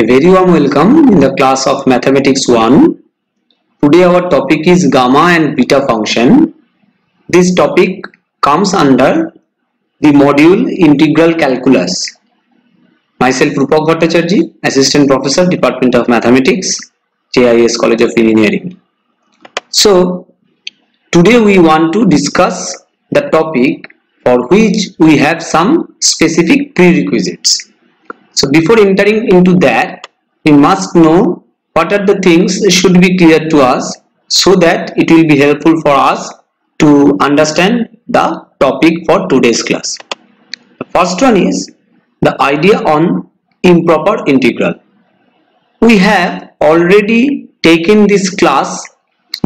A very warm welcome in the class of Mathematics 1. Today our topic is gamma and beta function. This topic comes under the module Integral Calculus. Myself Rupak Bhattacharjee, Assistant Professor, Department of Mathematics, JIS College of Engineering. So today we want to discuss the topic for which we have some specific prerequisites. So before entering into that, we must know what are the things should be clear to us so that it will be helpful for us to understand the topic for today's class. The first one is the idea on improper integral. We have already taken this class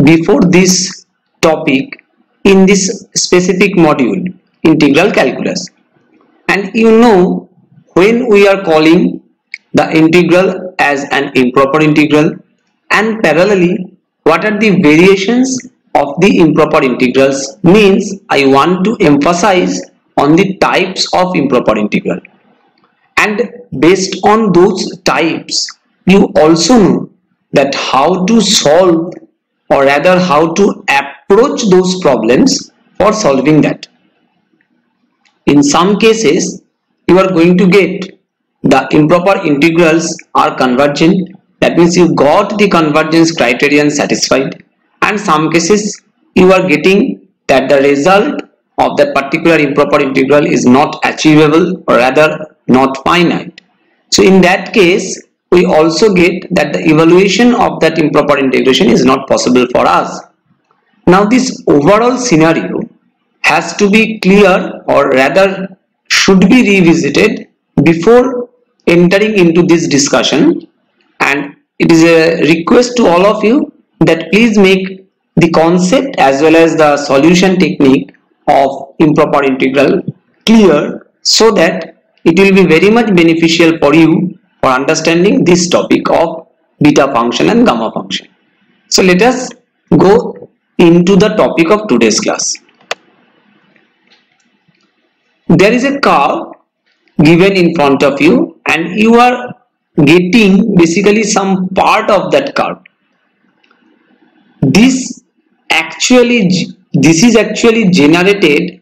before this topic in this specific module, integral calculus. And you know, when we are calling the integral as an improper integral, and parallelly what are the variations of the improper integrals, means I want to emphasize on the types of improper integral, and based on those types you also know that how to solve, or rather how to approach those problems for solving that. In some cases you are going to get the improper integrals are convergent, that means you got the convergence criterion satisfied, and some cases you are getting that the result of that particular improper integral is not achievable, or rather not finite. So in that case we also get that the evaluation of that improper integration is not possible for us. Now this overall scenario has to be clear, or rather should be revisited before entering into this discussion, and it is a request to all of you that please make the concept as well as the solution technique of improper integral clear, so that it will be very much beneficial for you for understanding this topic of beta function and gamma function. So let us go into the topic of today's class. There is a curve given in front of you and you are getting basically some part of that curve. This is actually generated,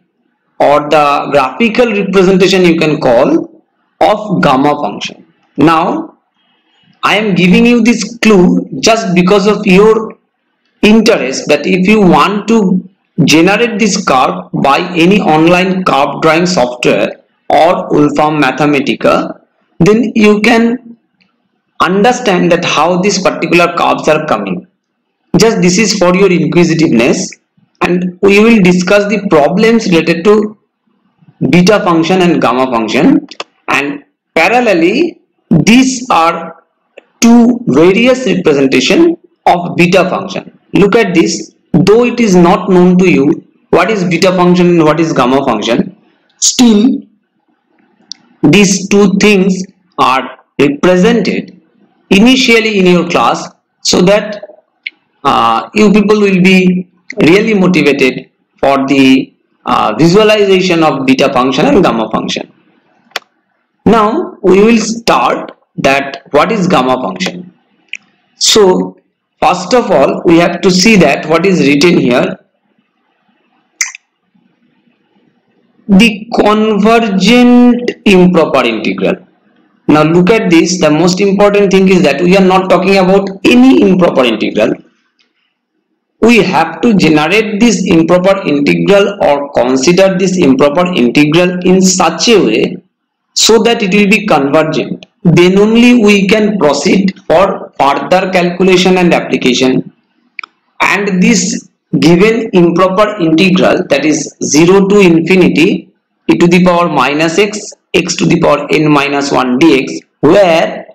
or the graphical representation you can call, of gamma function. Now I am giving you this clue just because of your interest, that if you want to generate this curve by any online curve drawing software or Wolfram Mathematica, then you can understand that how these particular curves are coming. Just this is for your inquisitiveness, and we will discuss the problems related to beta function and gamma function, and parallelly these are two various representation of beta function. Look at this. Though it is not known to you what is beta function and what is gamma function, still these two things are represented initially in your class, so that you people will be really motivated for the visualization of beta function and gamma function. Now we will start that what is gamma function. So first of all we have to see that what is written here, the convergent improper integral. Now look at this. The most important thing is that we are not talking about any improper integral. We have to generate this improper integral or consider this improper integral in such a way so that it will be convergent. Then only we can proceed for further calculation and application. And this given improper integral, that is 0 to infinity e to the power minus x, x to the power n minus 1 dx, where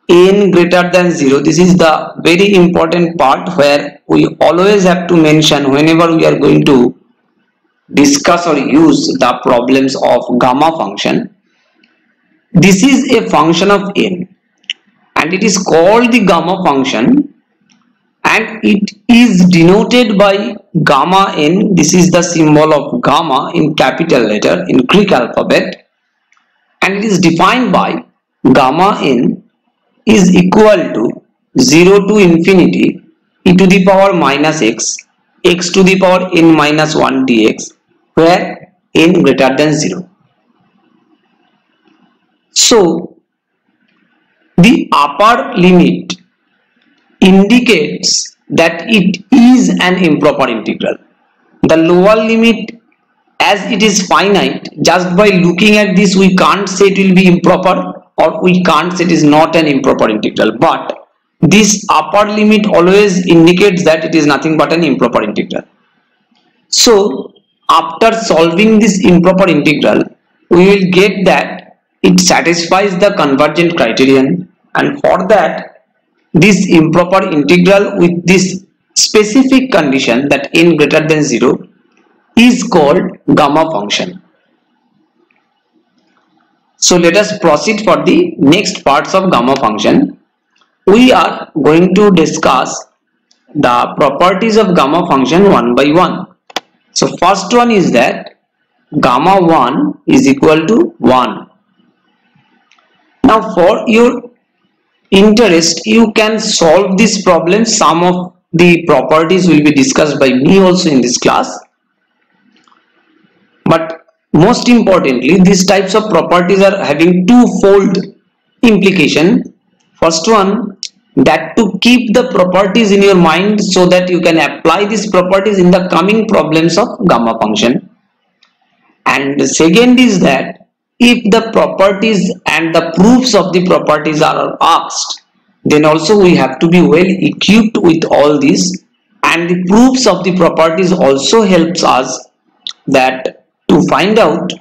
n greater than 0, this is the very important part where we always have to mention whenever we are going to discuss or use the problems of gamma function. This is a function of n and it is called the gamma function, and it is denoted by gamma n. This is the symbol of gamma in capital letter in Greek alphabet, and it is defined by gamma n is equal to 0 to infinity e to the power minus x to the power n minus 1 dx, where n greater than 0. So the upper limit indicates that it is an improper integral. The lower limit, as it is finite, just by looking at this we can't say it will be improper, or we can't say it is not an improper integral, but this upper limit always indicates that it is nothing but an improper integral. So after solving this improper integral, we will get that it satisfies the convergent criterion, and for that this improper integral with this specific condition that n greater than 0 is called gamma function. So let us proceed for the next parts of gamma function. We are going to discuss the properties of gamma function one by one. So first one is that gamma 1 is equal to 1. Now for your interest, you can solve this problem. Some of the properties will be discussed by me also in this class, but most importantly these types of properties are having twofold implication. First one, that to keep the properties in your mind so that you can apply these properties in the coming problems of gamma function, and the second is that if the properties and the proofs of the properties are asked, then also we have to be well equipped with all these, and the proofs of the properties also helps us that to find out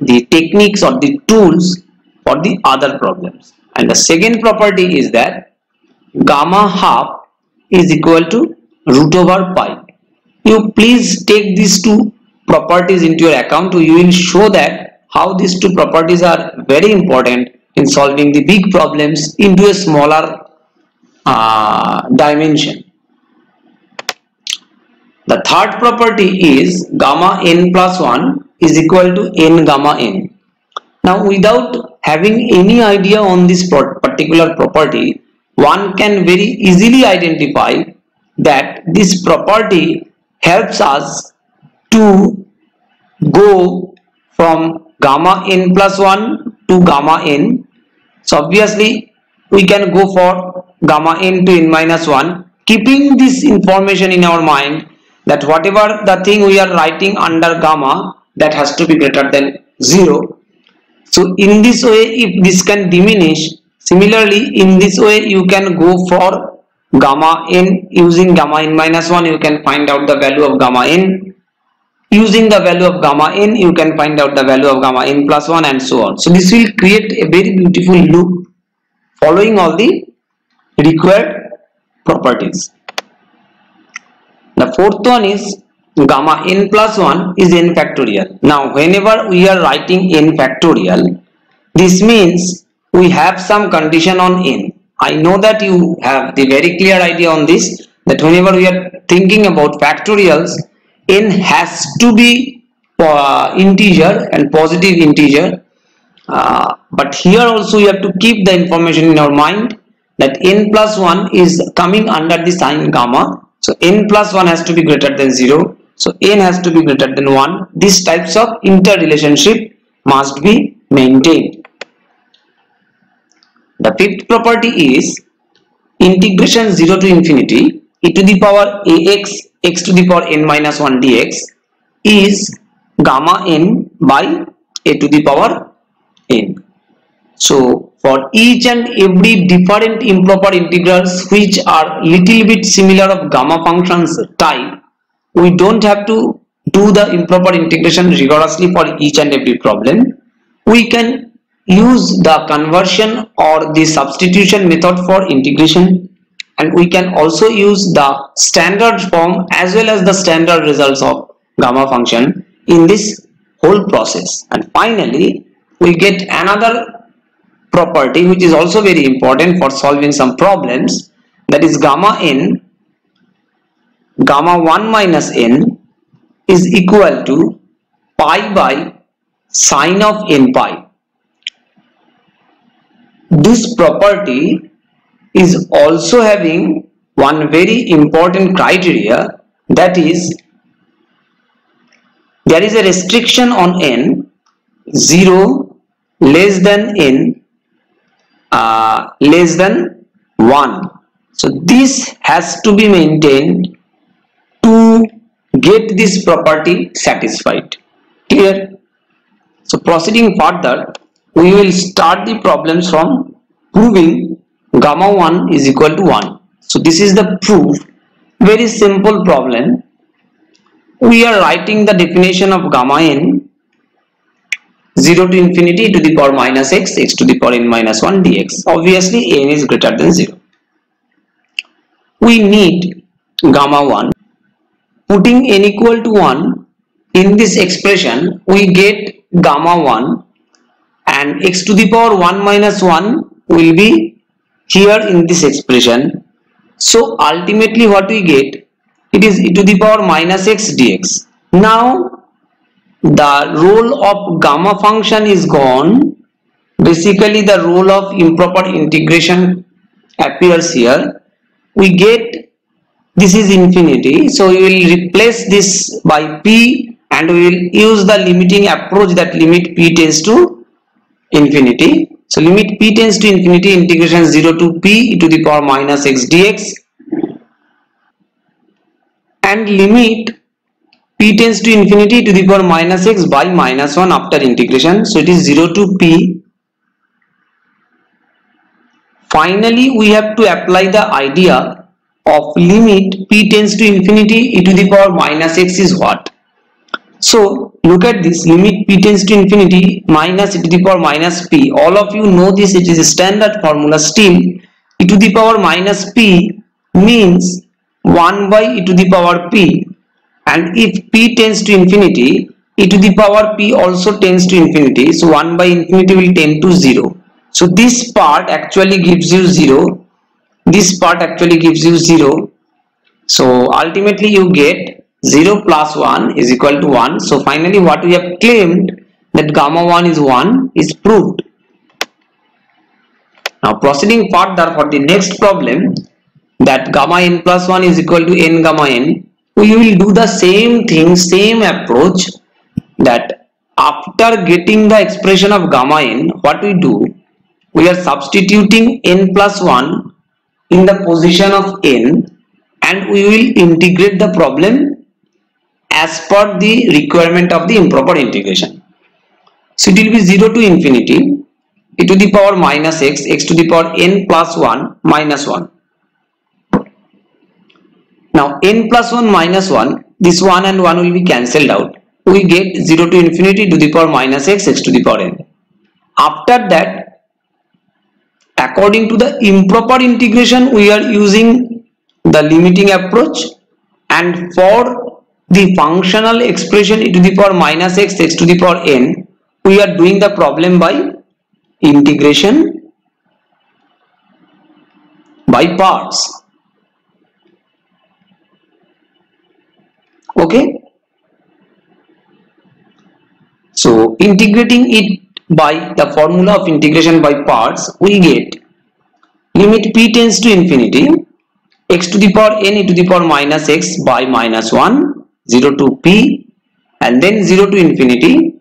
the techniques or the tools for the other problems. And the second property is that gamma half is equal to root over pi. You please take these two properties into your account. You will show that how these two properties are very important in solving the big problems into a smaller dimension. The third property is gamma n plus 1 is equal to n gamma n. Now without having any idea on this particular property, one can very easily identify that this property helps us to go from gamma n plus 1 to gamma n. So obviously we can go for gamma n to n minus 1, keeping this information in our mind that whatever the thing we are writing under gamma, that has to be greater than 0. So in this way, if this can diminish, similarly in this way you can go for gamma n. Using gamma n minus 1 you can find out the value of gamma n. Using the value of gamma n you can find out the value of gamma n plus 1, and so on. So this will create a very beautiful loop following all the required properties. The fourth one is gamma n plus 1 is n factorial. Now whenever we are writing n factorial, this means we have some condition on n. I know that you have the very clear idea on this, that whenever we are thinking about factorials, n has to be integer and positive integer, but here also you have to keep the information in our mind that n plus 1 is coming under the sign gamma. So n plus 1 has to be greater than 0. So n has to be greater than 1. These types of interrelationship must be maintained. The fifth property is integration 0 to infinity e to the power ax x to the power n minus 1 dx is gamma n by a to the power n. So for each and every different improper integrals which are little bit similar of gamma functions type, we don't have to do the improper integration rigorously for each and every problem. We can use the conversion or the substitution method for integration, and we can also use the standard form as well as the standard results of gamma function in this whole process. And finally we get another property which is also very important for solving some problems, that is gamma n, gamma 1 minus n is equal to pi by sine of n pi. this property is also having one very important criteria, that is, there is a restriction on n, 0 less than n less than 1. So this has to be maintained to get this property satisfied. Clear? So proceeding further, we will start the problems from proving gamma 1 is equal to 1. So this is the proof. Very simple problem. We are writing the definition of gamma n, 0 to infinity e to the power minus x, x to the power n minus 1 dx. Obviously n is greater than 0. We need gamma 1. Putting n equal to 1 in this expression, we get gamma 1, and x to the power 1 minus 1 will be here in this expression. So ultimately what we get, it is e to the power minus x dx. Now the role of gamma function is gone. Basically the role of improper integration appears here. We get this is infinity, so we will replace this by p, and we will use the limiting approach, that limit p tends to infinity. So limit p tends to infinity, integration 0 to p e to the power minus x dx, and limit p tends to infinity e to the power minus x by minus 1 after integration. So it is 0 to p. Finally we have to apply the idea of limit p tends to infinity e to the power minus x is what? So look at this, limit p tends to infinity minus e to the power minus p. All of you know this, it is a standard formula still. E to the power minus p means 1 by e to the power p, and if p tends to infinity, e to the power p also tends to infinity, so 1 by infinity will tend to 0. So this part actually gives you 0, this part actually gives you 0. So ultimately you get 0 plus 1 is equal to 1. So finally what we have claimed, that gamma 1 is 1, is proved. Now proceeding further for the next problem, that gamma n plus 1 is equal to n gamma n, we will do the same thing, same approach, that after getting the expression of gamma n, what we do, we are substituting n plus 1 in the position of n, and we will integrate the problem as per the requirement of the improper integration. So it will be 0 to infinity e to the power minus x, x to the power n plus 1 minus 1. Now n plus 1 minus 1, this 1 and 1 will be cancelled out. We get 0 to infinity to the power minus x, x to the power n. After that, according to the improper integration, we are using the limiting approach, and for the functional expression e to the power minus x, x to the power n, we are doing the problem by integration by parts. Okay, so integrating it by the formula of integration by parts, we get limit p tends to infinity, x to the power n e to the power minus x by minus 1, 0 to p, and then 0 to infinity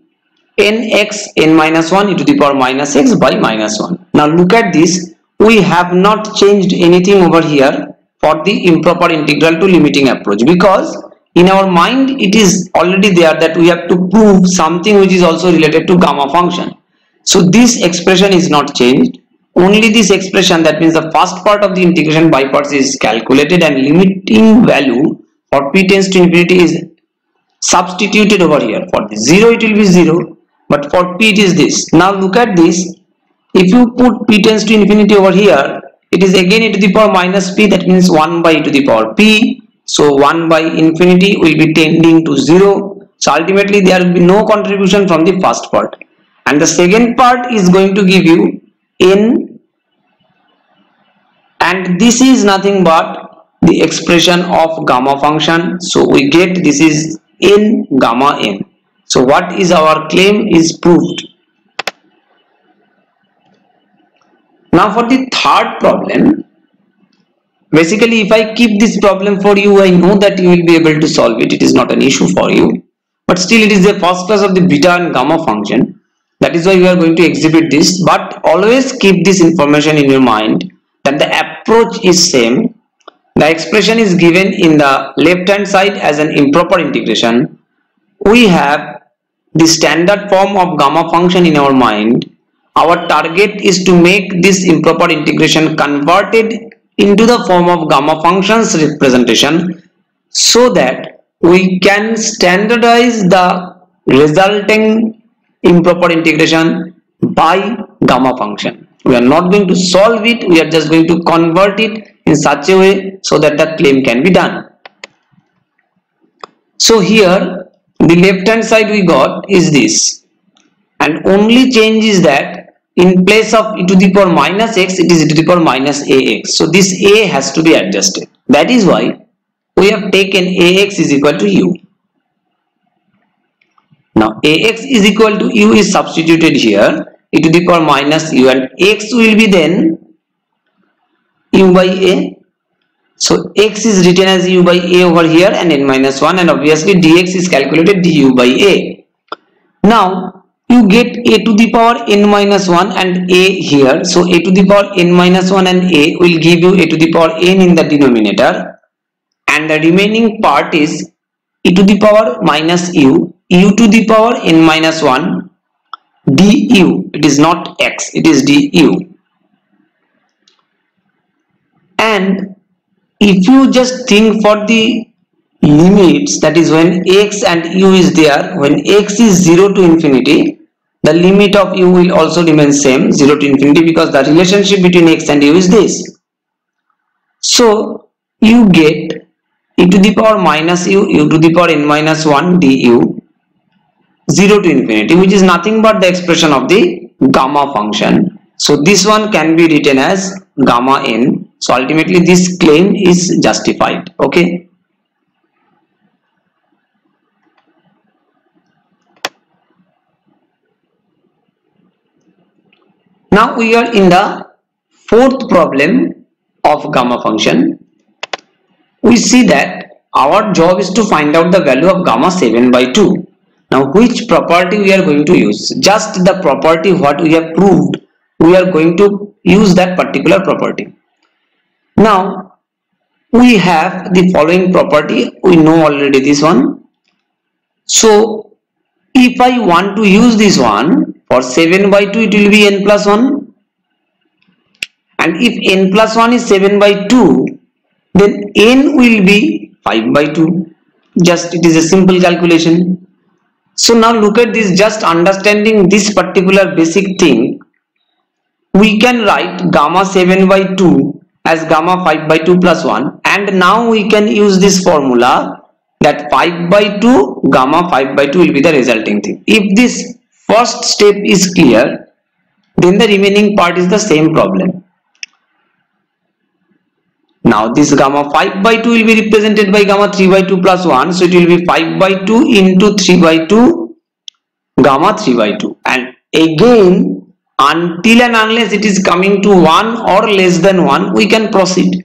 nx n minus 1 e to the power minus x by minus 1. Now look at this, we have not changed anything over here for the improper integral to limiting approach, because in our mind it is already there that we have to prove something which is also related to gamma function. So this expression is not changed, only this expression, that means the first part of the integration by parts, is calculated, and limiting value for p tends to infinity is substituted over here. For the 0 it will be 0, but for p it is this. Now look at this, if you put p tends to infinity over here, it is again e to the power minus p, that means 1 by e to the power p. So 1 by infinity will be tending to 0. So ultimately there will be no contribution from the first part, and the second part is going to give you n, and this is nothing but the expression of gamma function. So we get this is n gamma n. So what is our claim is proved. Now for the third problem, basically if I keep this problem for you, I know that you will be able to solve it. It is not an issue for you. But still it is the first class of the beta and gamma function. That is why we are going to exhibit this. But always keep this information in your mind that the approach is same. The expression is given in the left hand side as an improper integration. We have the standard form of gamma function in our mind. Our target is to make this improper integration converted into the form of gamma functions representation so that we can standardize the resulting improper integration by gamma function. We are not going to solve it, we are just going to convert it in such a way so that the claim can be done. So here the left hand side we got is this, and only change is that in place of e to the power minus x, it is e to the power minus ax. So this a has to be adjusted. That is why we have taken ax is equal to u. Now ax is equal to u is substituted here, e to the power minus u, and x will be then u by a. So x is written as u by a over here and n minus 1, and obviously dx is calculated du by a. Now you get a to the power n minus 1 and a here. So a to the power n minus 1 and a will give you a to the power n in the denominator, and the remaining part is e to the power minus u, u to the power n minus 1 du. It is not x, it is du. And if you just think for the limits, that is when x and u is there, when x is 0 to infinity, the limit of u will also remain same, 0 to infinity, because the relationship between x and u is this. So you get e to the power minus u, u to the power n minus 1 du, 0 to infinity, which is nothing but the expression of the gamma function. So this one can be written as gamma n. So ultimately this claim is justified. Okay. Now we are in the fourth problem of gamma function. We see that our job is to find out the value of gamma 7 by 2. Now which property we are going to use? Just the property what we have proved, we are going to use that particular property. Now we have the following property, we know already this one. So if I want to use this one for 7 by 2, it will be n plus 1, and if n plus 1 is 7 by 2, then n will be 5 by 2. Just it is a simple calculation. So now look at this, just understanding this particular basic thing, we can write gamma 7 by 2 as gamma 5 by 2 plus 1, and now we can use this formula that 5 by 2 gamma 5 by 2 will be the resulting thing. If this first step is clear, then the remaining part is the same problem. Now this gamma 5 by 2 will be represented by gamma 3 by 2 plus 1, so it will be 5 by 2 into 3 by 2 gamma 3 by 2, and again until and unless it is coming to 1 or less than 1, we can proceed.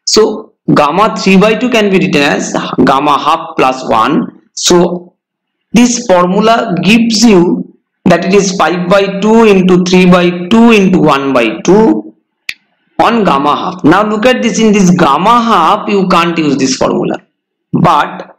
So gamma 3 by 2 can be written as gamma half plus 1. So this formula gives you that it is 5 by 2 into 3 by 2 into 1 by 2 on gamma half. Now look at this, in this gamma half you can't use this formula, but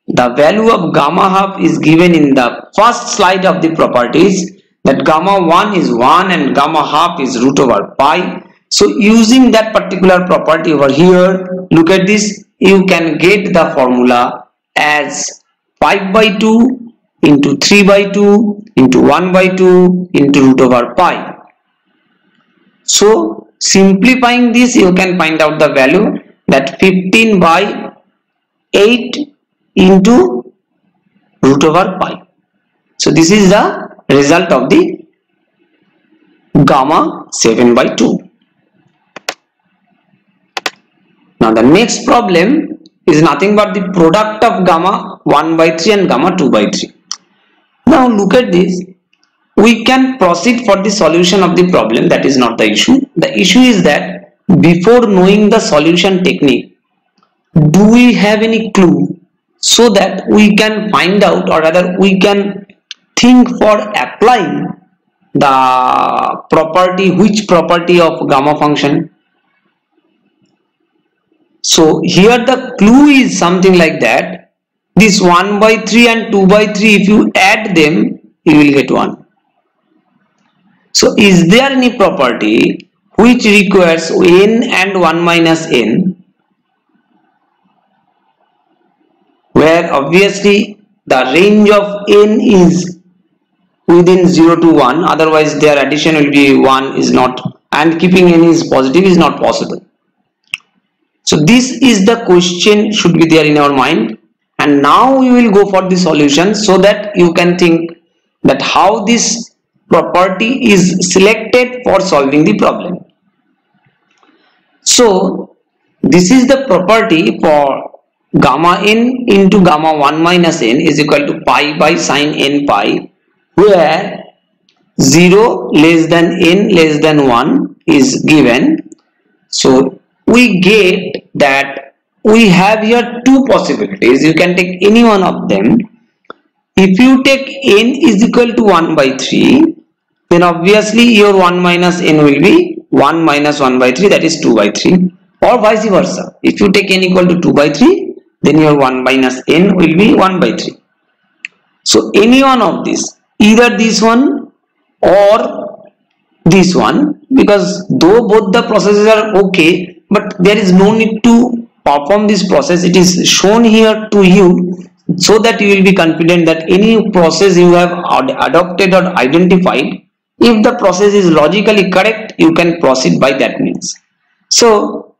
the value of gamma half is given in the first slide of the properties, that gamma 1 is 1 and gamma half is root over pi. So using that particular property over here, look at this, you can get the formula as 5 by 2 into 3 by 2 into 1 by 2 into root over pi. So simplifying this, you can find out the value that 15 by 8 into root over pi. So this is the result of the gamma 7 by 2. Now the next problem is nothing but the product of gamma 1 by 3 and gamma 2 by 3. Now look at this. we can proceed for the solution of the problem. That is not the issue. The issue is that before knowing the solution technique, do we have any clue so that we can find out, or rather we can think for applying the property, which property of gamma function? So here the clue is something like that. This 1 by 3 and 2 by 3, if you add them, you will get 1. So is there any property which requires n and 1 minus n, where obviously the range of n is within 0 to 1, otherwise their addition will be 1 is not, and keeping n is positive is not possible. So this is the question should be there in our mind, and now we will go for the solution so that you can think that how this property is selected for solving the problem. So this is the property for gamma n into gamma 1 minus n is equal to pi by sine n pi, where 0 less than n less than 1 is given. So we get that we have here two possibilities. You can take any one of them. If you take n is equal to 1 by 3, then obviously your 1 minus n will be 1 minus 1 by 3, that is 2 by 3, or vice versa. If you take n equal to 2 by 3, then your 1 minus n will be 1 by 3. So any one of these, either this one or this one, because though both the processes are okay, but there is no need to perform this process. It is shown here to you so that you will be confident that any process you have adopted or identified, if the process is logically correct, you can proceed by that means. So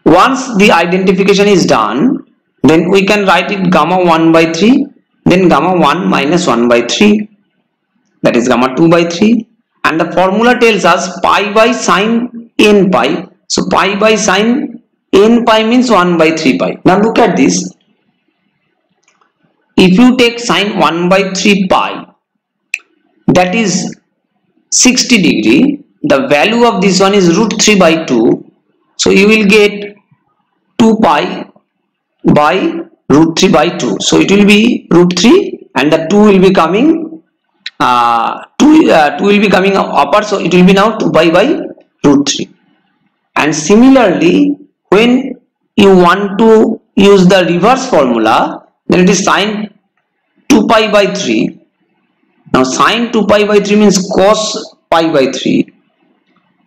once the identification is done, then we can write it gamma 1 by 3, then gamma 1 minus 1 by 3, that is gamma 2 by 3, and the formula tells us pi by sine n pi. So pi by sine n pi means 1 by 3 pi. Now look at this. If you take sine 1 by 3 pi, that is 60 degree, the value of this one is root 3 by 2. So you will get 2 pi by root 3 by 2. So it will be root 3 and the 2 will be coming 2 will be coming upper, so it will be now 2 pi by root 3. And similarly, when you want to use the reverse formula, then it is sine 2 pi by 3. Now sine 2 pi by 3 means cos pi by 3.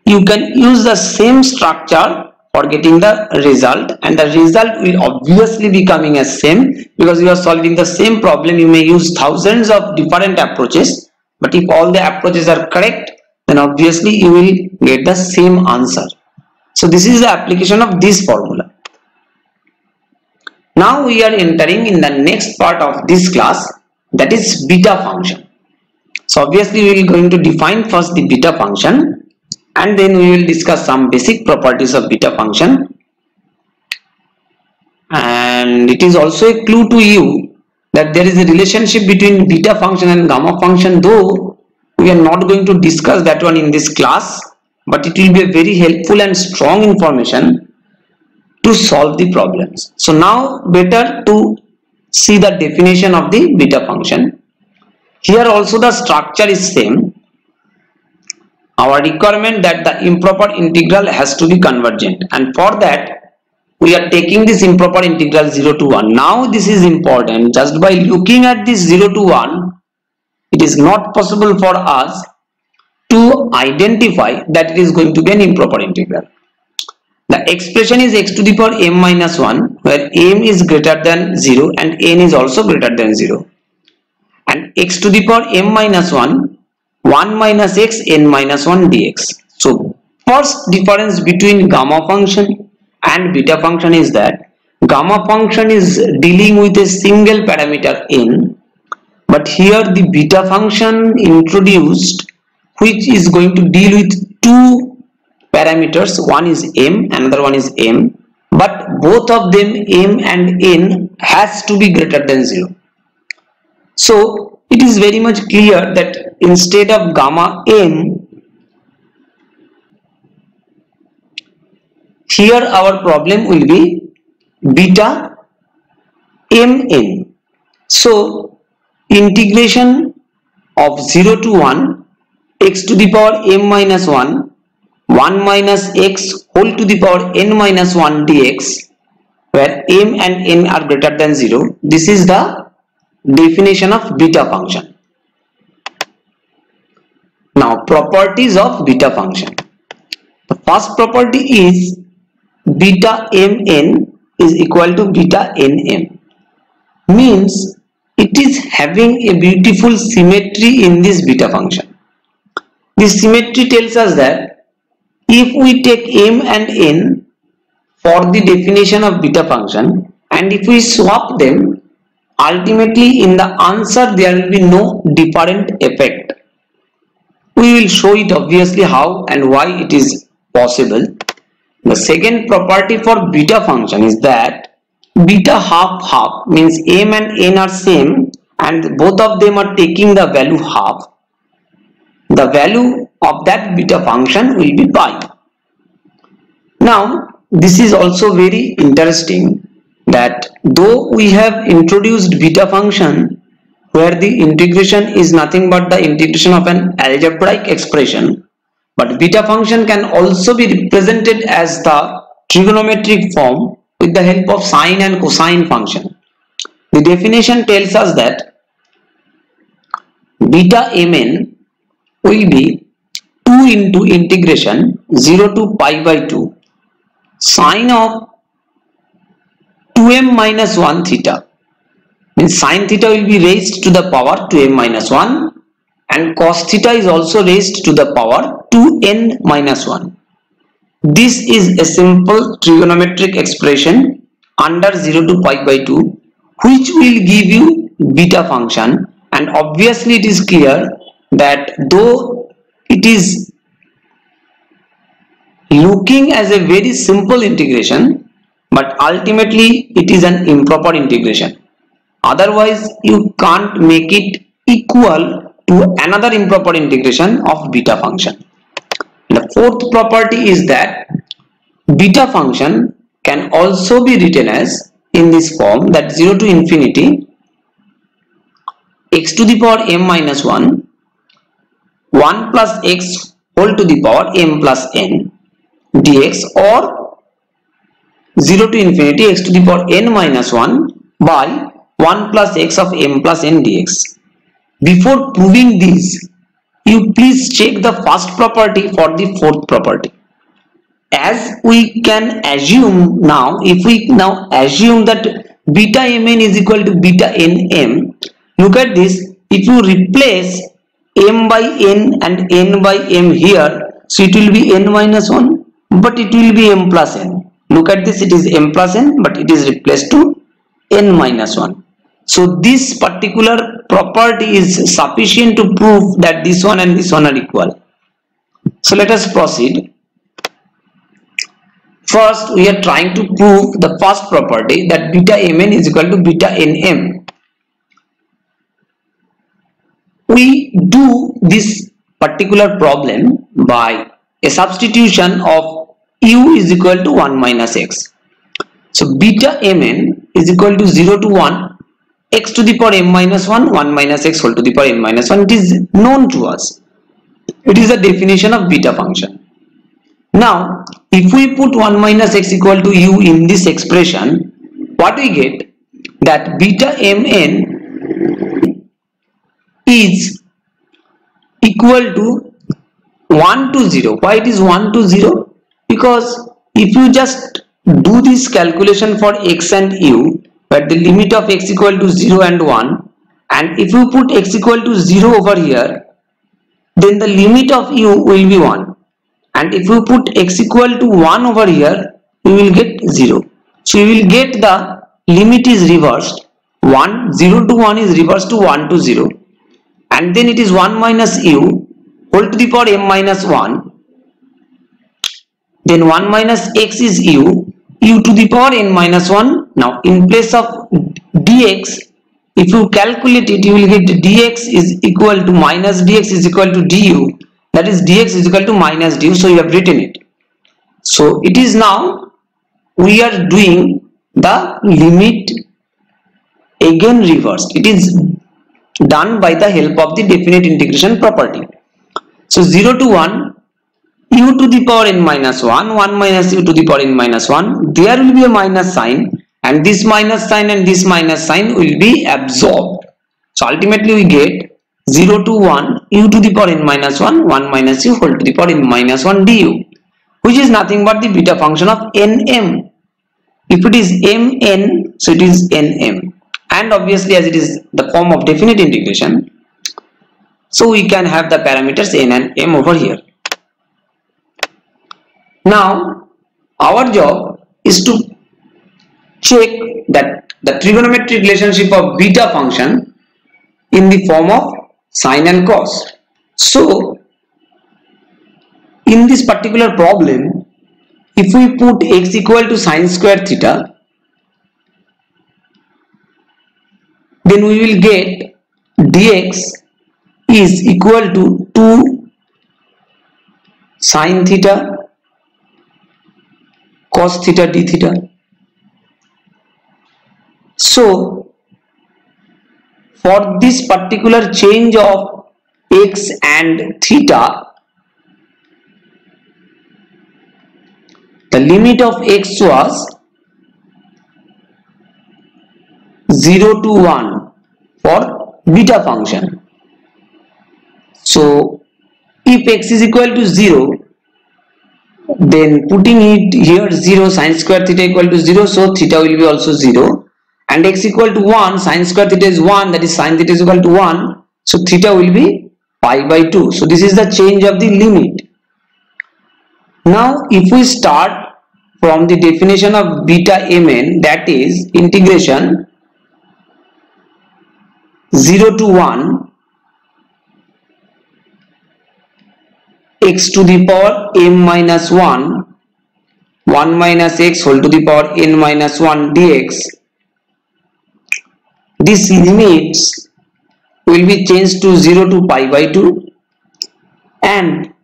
You can use the same structure for getting the result, and the result will obviously be coming as same, because you are solving the same problem. You may use thousands of different approaches, but if all the approaches are correct, then obviously you will get the same answer. So this is the application of this formula. Now we are entering in the next part of this class, that is beta function. So obviously we will going to define first the beta function, and then we will discuss some basic properties of beta function. And it is also a clue to you that there is a relationship between beta function and gamma function, though we are not going to discuss that one in this class, but it will be a very helpful and strong information to solve the problems. So now better to see the definition of the beta function. Here also the structure is same. Our requirement that the improper integral has to be convergent, and for that we are taking this improper integral 0 to 1. Now this is important. Just by looking at this 0 to 1, it is not possible for us to identify that it is going to be an improper integral. The expression is x to the power m minus 1, where m is greater than 0 and n is also greater than 0, and x to the power m minus 1 minus x n minus 1 dx. So first difference between gamma function and beta function is that gamma function is dealing with a single parameter n, but here the beta function introduced which is going to deal with two parameters. One is m, another one is m, but both of them m and n has to be greater than 0. So it is very much clear that instead of gamma m, here our problem will be beta mn. So integration of 0 to 1 x to the power m minus 1 minus x whole to the power n minus 1 dx, where m and n are greater than 0. This is the definition of beta function. Now properties of beta function. The first property is beta mn is equal to beta nm. Means it is having a beautiful symmetry in this beta function. This symmetry tells us that if we take m and n for the definition of beta function, and if we swap them, ultimately in the answer there will be no different effect. We will show it obviously how and why it is possible. The second property for beta function is that beta half half, means m and n are same and both of them are taking the value half. The value of that beta function will be pi. Now this is also very interesting that though we have introduced beta function where the integration is nothing but the integration of an algebraic expression, but beta function can also be represented as the trigonometric form with the help of sine and cosine function. The definition tells us that beta mn will be 2 into integration 0 to pi by 2 sine of 2m minus 1 theta. Means sine theta will be raised to the power 2m minus 1 and cos theta is also raised to the power 2n minus 1. This is a simple trigonometric expression under 0 to pi by 2 which will give you beta function, and obviously it is clear that though it is looking as a very simple integration, but ultimately it is an improper integration. Otherwise you can't make it equal to another improper integration of beta function. The fourth property is that beta function can also be written as in this form, that 0 to infinity x to the power m minus 1 plus x whole to the power m plus n dx, or 0 to infinity x to the power n minus 1 by 1 plus x of m plus n dx. Before proving this, you please check the first property for the fourth property. As we can assume now, if we now assume that beta mn is equal to beta nm, look at this. If you replace m by n and n by m here, so it will be n minus 1, but it will be m plus n. Look at this, it is m plus n, but it is replaced to n minus 1. So this particular property is sufficient to prove that this one and this one are equal. So let us proceed. First we are trying to prove the first property, that beta mn is equal to beta nm. We do this particular problem by a substitution of u is equal to 1 minus x. So beta mn is equal to 0 to 1 x to the power m minus 1 minus x whole to the power n minus 1. It is known to us. It is a definition of beta function. Now if we put 1 minus x equal to u in this expression, what we get, that beta mn is equal to 1 to 0. Why it is 1 to 0? Because if you just do this calculation for x and u, where the limit of x equal to 0 and 1, and if you put x equal to 0 over here, then the limit of u will be 1, and if you put x equal to 1 over here, you will get 0. So you will get the limit is reversed. 0 to 1 is reversed to 1 to 0, and then it is 1 minus u whole to the power m minus 1, then 1 minus x is u to the power n minus 1. Now in place of dx, If you calculate it, you will get dx is equal to minus dx is equal to du. That is dx is equal to minus du. So you have written it. So it is now we are doing the limit again reversed. It is done by the help of the definite integration property. So 0 to 1, u to the power n minus 1, 1 minus u to the power n minus 1. There will be a minus sign, and this minus sign and this minus sign will be absorbed. So ultimately we get 0 to 1 u to the power n minus 1, 1 minus u whole to the power n minus 1 du, which is nothing but the beta function of nm. If it is mn, so it is nm. And obviously as it is the form of definite integration, so we can have the parameters n and m over here. Now our job is to check that the trigonometric relationship of beta function in the form of sine and cos. So in this particular problem, if we put x equal to sine square theta, then we will get dx is equal to 2 sine theta cos theta d theta. So for this particular change of x and theta, the limit of x was 0 to 1 for beta function. So if x is equal to 0, then putting it here 0, sine square theta equal to 0, so theta will be also 0, and x equal to 1, sine square theta is 1, that is sine theta is equal to 1, so theta will be pi by 2. So this is the change of the limit. Now if we start from the definition of beta mn, that is integration 0 to 1 x to the power m minus 1 minus x whole to the power n minus 1 dx, this limits will be changed to 0 to pi by 2, and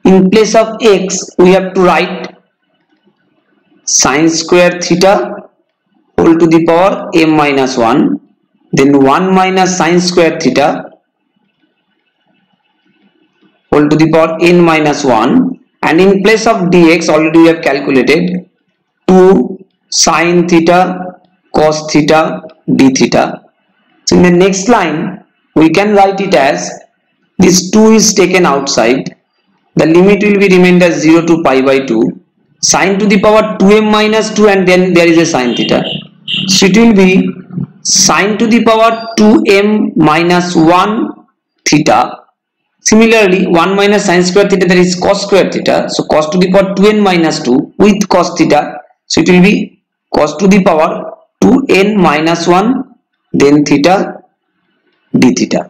in place of x we have to write sine square theta whole to the power m minus 1, then 1 minus sine square theta whole to the power n minus 1, and in place of dx already we have calculated 2 sine theta cos theta d theta. So in the next line we can write it as this 2 is taken outside, the limit will be remained as 0 to pi by 2, sine to the power 2m minus 2, and then there is a sine theta, so it will be sine to the power 2m minus 1 theta. Similarly 1 minus sine square theta, that is cos square theta, so cos to the power 2n minus 2 with cos theta, so it will be cos to the power 2n minus 1 then theta d theta.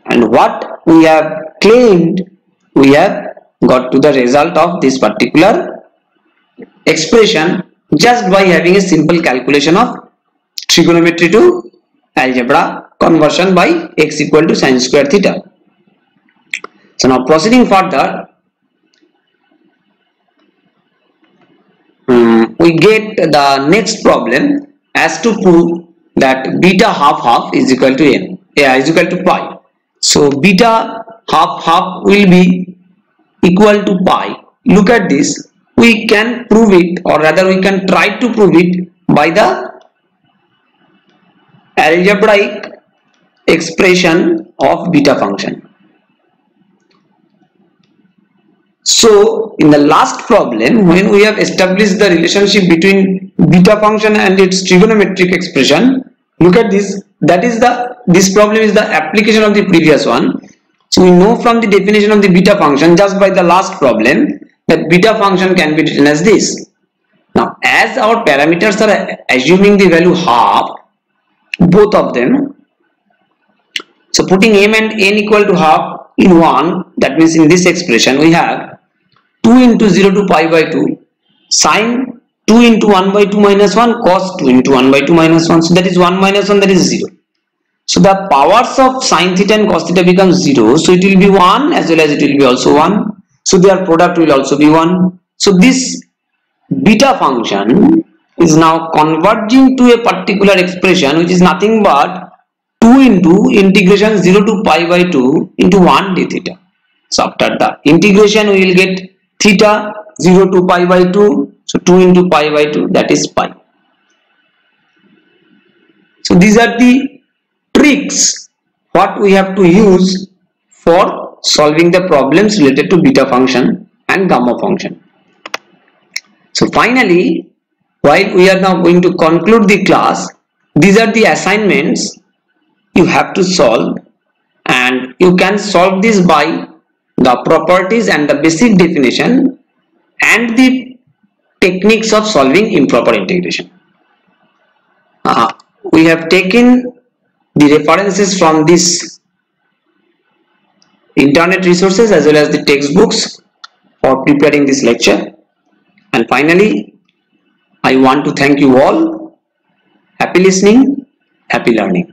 And what we have claimed, we have got to the result of this particular expression just by having a simple calculation of trigonometry to algebra conversion by x equal to sine square theta. So now proceeding further, we get the next problem as to prove that beta half half is equal to n, is equal to pi. So beta half half will be equal to pi. Look at this, we can prove it, or rather we can try to prove it by the algebraic expression of beta function. So in the last problem, when we have established the relationship between beta function and its trigonometric expression, look at this, that is this problem is the application of the previous one. So we know from the definition of the beta function just by the last problem that beta function can be written as this. Now as our parameters are assuming the value half, both of them, so putting m and n equal to half in 1, that means in this expression we have 2 into 0 to pi by 2 sine 2 into 1 by 2 minus 1, cos 2 into 1 by 2 minus 1. So that is 1 minus 1, that is 0. So the powers of sin theta and cos theta becomes 0. So it will be 1 as well as it will be also 1. So their product will also be 1. So this beta function is now converging to a particular expression which is nothing but 2 into integration 0 to pi by 2 into 1 d theta. So after the integration we will get theta 0 to pi by 2. So 2 into pi by 2, that is pi. So these are the tricks what we have to use for solving the problems related to beta function and gamma function. So finally, while we are now going to conclude the class, these are the assignments you have to solve, and you can solve this by the properties and the basic definition and the techniques of solving improper integration. We have taken the references from these internet resources as well as the textbooks for preparing this lecture. And finally, I want to thank you all. Happy listening, happy learning.